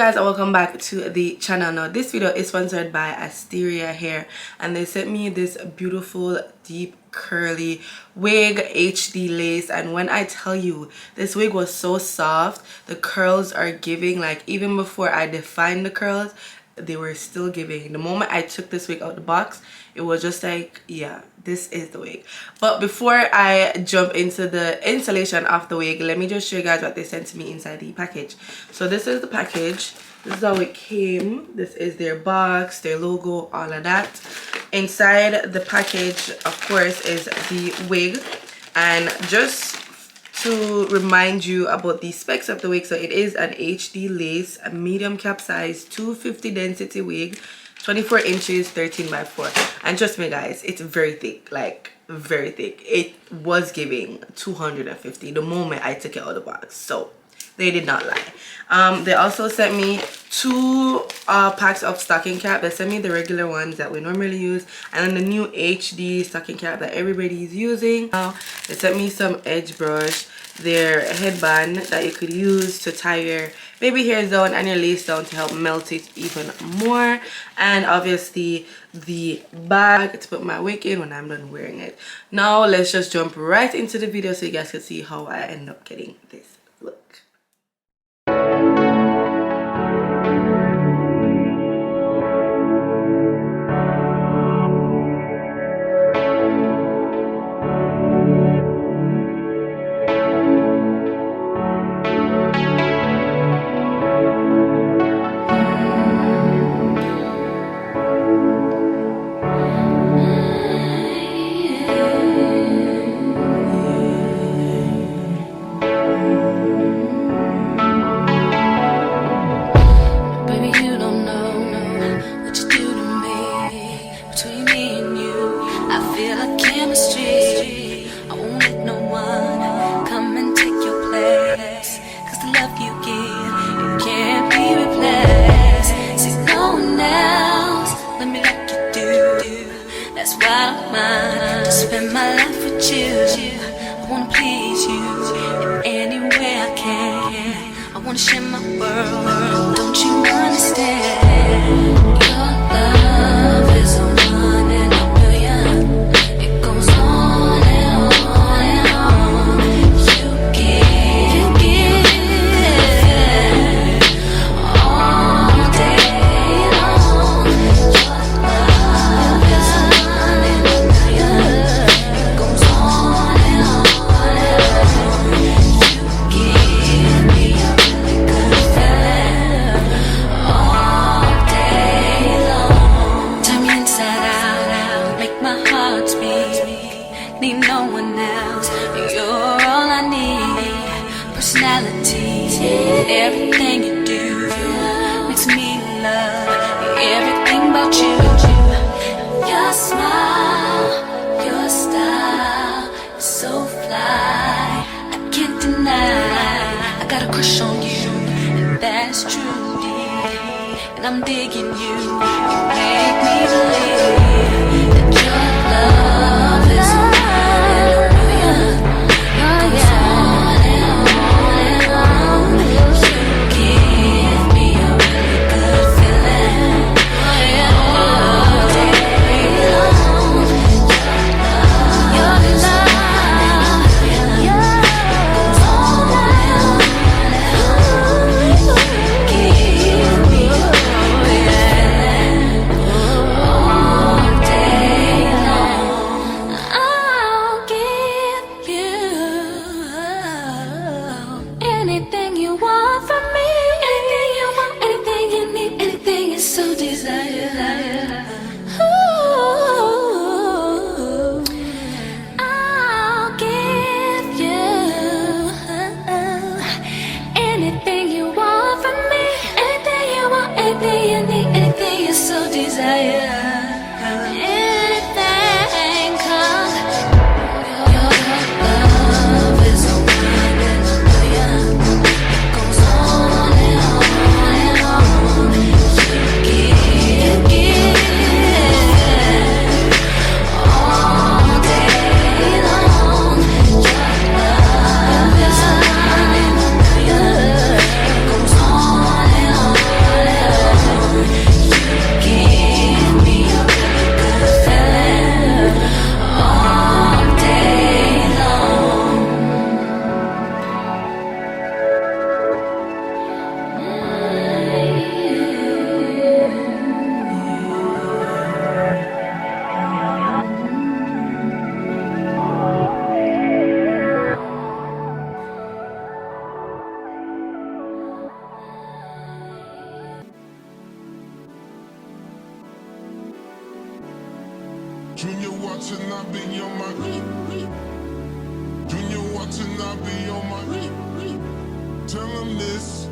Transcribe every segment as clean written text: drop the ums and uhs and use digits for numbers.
guys, and welcome back to the channel. Now this video is sponsored by Asteria hair, and they sent me this beautiful deep curly wig, HD lace, and when I tell you this wig was so soft, the curls are giving. Like, even before I defined the curls, they were still giving. The moment I took this wig out the box, it was just like, yeah, this is the wig. But before I jump into the installation of the wig, let me just show you guys what they sent to me inside the package. So this is the package. This is how it came. This is their box, their logo, all of that. Inside the package, of course, is the wig. And just to remind you about the specs of the wig, so it is an HD lace, a medium cap size, 250 density wig, 24 inches, 13 by 4. And trust me guys, it's very thick, like very thick. It was giving 250 the moment I took it out of the box, so they did not lie. They also sent me 2 packs of stocking cap. They sent me the regular ones that we normally use, and then the new HD stocking cap that everybody is using now. They sent me some edge brush, their headband that you could use to tie your baby hairs down and your lace down to help melt it even more, and obviously the bag to put my wig in when I'm done wearing it. Now let's just jump right into the video so you guys can see how I end up getting this look. Everything you do makes me love everything about you. Your smile, your style is so fly. I can't deny I got a crush on you, and that's true, dear. And I'm digging you. You make me believe that your love is one in a million. Junior Watanabe on my Junior Watanabe on my tell him this,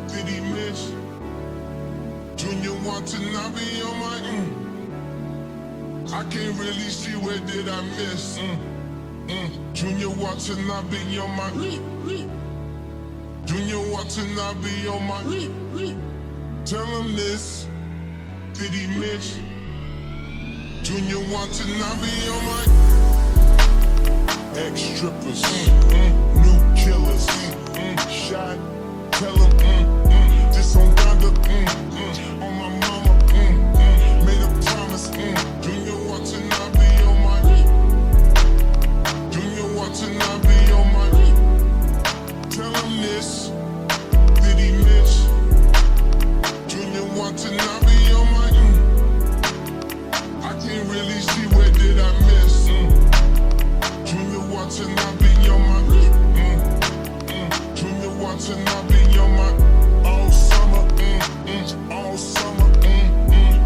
did he miss? Junior Watanabe on my I can't really see where did I miss. Junior Watanabe on my Junior Watanabe on my tell him this, did he miss? Junior Watanabe on my ex-strippers, new killers, shot, tell him this on Donda, on my mama, made a promise, Junior Watanabe on my Junior Watanabe on my tell him this, did he miss? Junior Watanabe on my I can't really see where did I miss. Junior Watanabe on my Junior Watanabe on my all summer, all summer,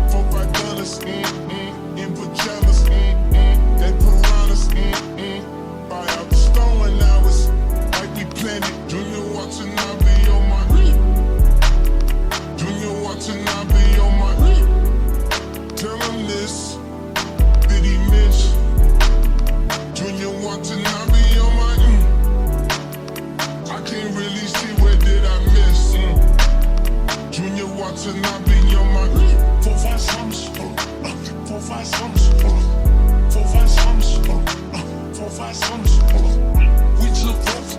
4-5 dollars in pajamas, they piranhas, buy out the stolen hours like we planned it. Junior Watanabe on my Junior Watanabe on my tell him this, did he miss? Junior Watanabe on my I can't really see where did I miss. Junior Watanabe on my 4-5 sums, 4-5 sums, 4-5 sums, 4-5 sums. We took both,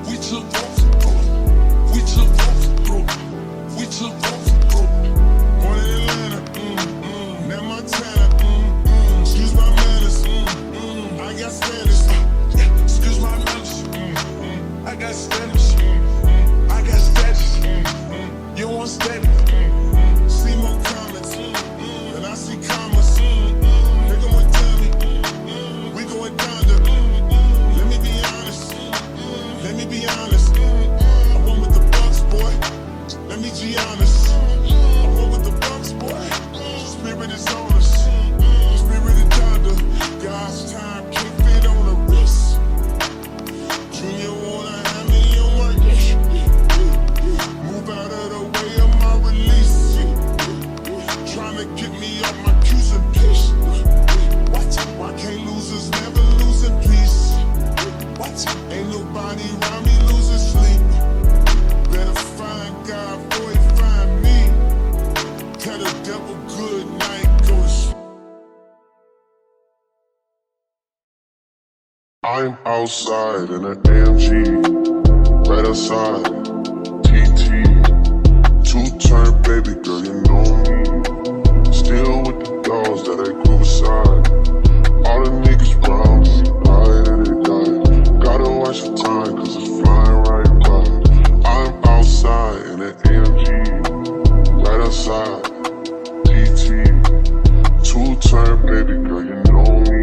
we took both, we took both, we took both. One in Atlanta, now Montana, excuse my manners, I got standards, excuse my manners, I got standards, I got status, you want status, see more comments, and I see commas, nigga went tell me, we going down to, let me be honest, I went with the Bucks, boy, let me be honest, I went with the Bucks, boy, spirit is on us, spirit is thunder, God's time can't fit on the wrist, Junior wanna have me on my move out of the way of my release, trying to get me off my cues and peace, why can't losers never lose in peace, ain't nobody around me losing sleep, better find God before he find me, tell the devil good night, go to sleep. I'm outside in an AMG, right outside, TT, two-turn baby girl, you know me, still with the dogs that I grew beside, all the niggas round me, died and they died, gotta watch the time cause it's flying right by, I'm outside in an AMG, right outside, TT, two-turn baby girl, you know me,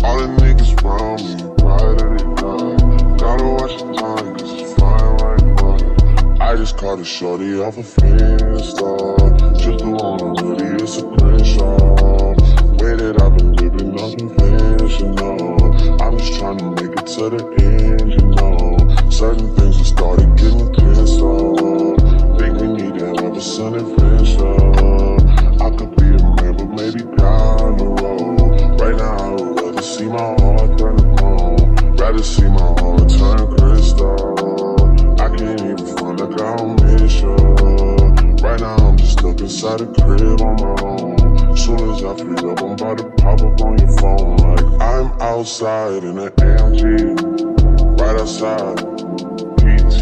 all the niggas round me, right and they die, gotta watch the time cause it's flying right by, I just caught a shorty off a Finsta, just the one on hoodie, it's a screenshot, way that I've been living unconventional, I'm just trying to make it to the end, you know, certain things have started getting closer, think we need to have a sun adventure, I could be a man but maybe down the road, right now I would rather see my heart turn to chrome, rather see my heart turn crystal, I can't even front like I don't miss you, right now I'm just stuck inside the crib on my own, soon as I free up I'm about to pop up on your phone, like I'm outside in an AMG, right outside, PT,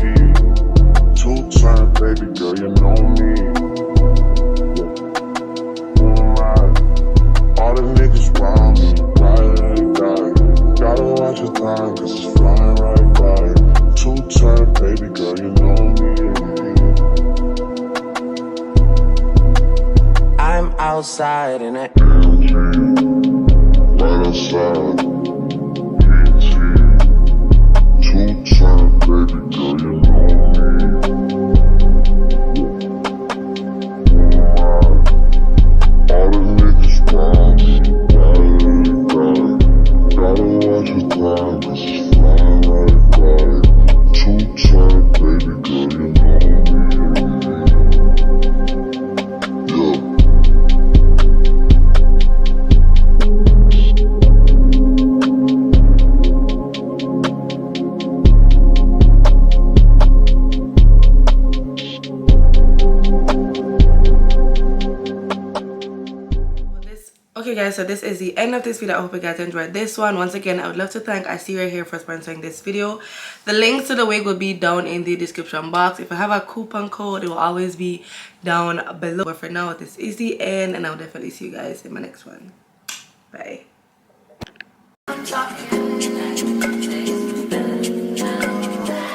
two-turn baby girl, you know me, who am I, all the niggas round me, right and they die, gotta watch the time cause it's flying right by, two-turn baby girl, you know me, I'm outside in an AMG, right outside, PT, two-turn baby girl, you know me, guys, so this is the end of this video. I hope you guys enjoyed this one. Once again, I would love to thank Asteria here for sponsoring this video. The links to the wig will be down in the description box. If I have a coupon code, it will always be down below. But for now, this is the end, and I'll definitely see you guys in my next one. Bye.